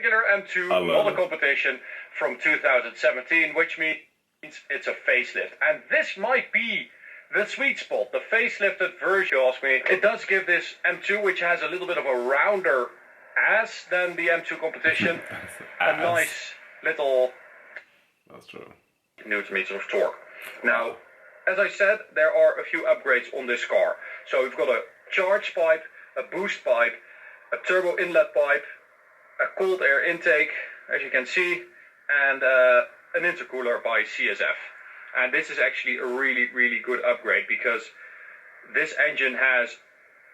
regular M2, not a competition, from 2017, which means it's a facelift. And this might be the sweet spot, the facelifted version, you ask me. It does give this M2, which has a little bit of a rounder ass than the M2 competition, a nice little That's true. Newton meters of torque. Now, as I said, there are a few upgrades on this car. So we've got a charge pipe, a boost pipe, a turbo inlet pipe, a cold air intake, as you can see, and an intercooler by CSF. And this is actually a really, really good upgrade because this engine has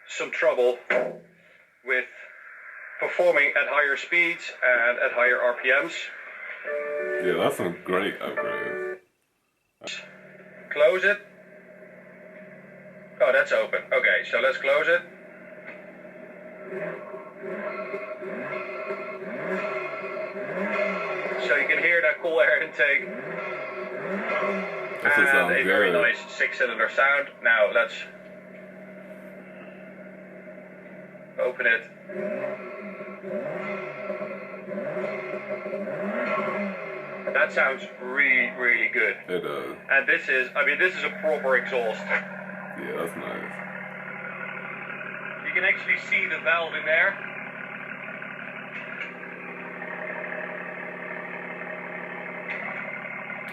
some trouble with performing at higher speeds and at higher RPMs. Yeah, that's a great upgrade. Close it. Oh, that's open. Okay, so let's close it. So you can hear that cool air intake. And a very nice 6-cylinder sound. Now let's open it. That sounds really, really good. It does. And this is a proper exhaust. Yeah, that's nice. You can actually see the valve in there.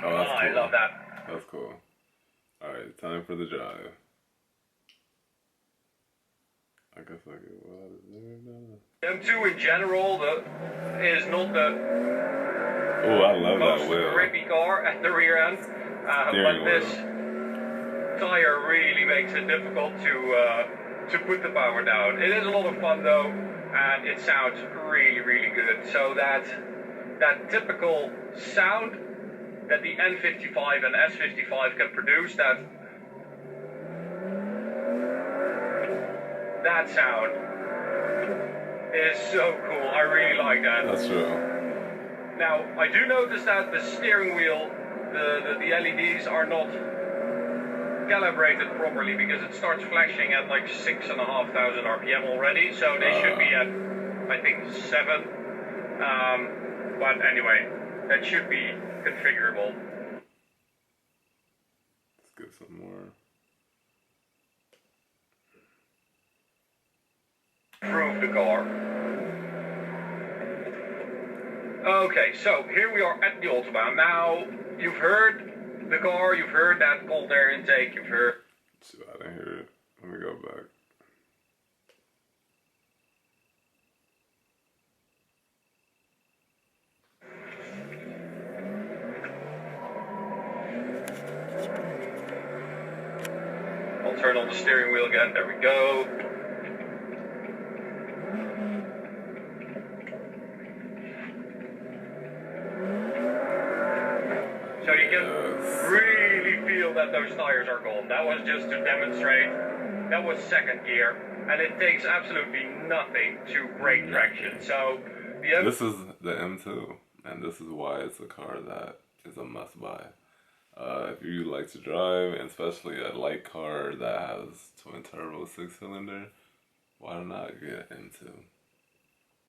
Oh, that's cool. I love that. That's cool. Alright, time for the drive. I guess I can go out of there now. M2 in general is not the Oh, I love that wheel. most grippy car at the rear end, but this tire really makes it difficult to put the power down. It is a lot of fun though, and it sounds really, really good. So that typical sound that the N55 and S55 can produce, that sound is so cool. I really like that. That's true. Now, I do notice that the steering wheel, the LEDs are not calibrated properly because it starts flashing at like 6,500 RPM already. So they should be at, I think, 7. But anyway, that should be configurable. Let's get some more. Improve the car. Okay, so here we are at the Autobahn. Now, you've heard the car, you've heard that cold air intake, you've heard... See, I didn't hear it. Let me go back. I'll turn on the steering wheel again, there we go. So you can really feel that those tires are gone. That was just to demonstrate. That was second gear, and it takes absolutely nothing to break traction. So this is the M2, and this is why it's a car that is a must-buy. If you like to drive, and especially a light car that has twin turbo 6-cylinder, why not get M2?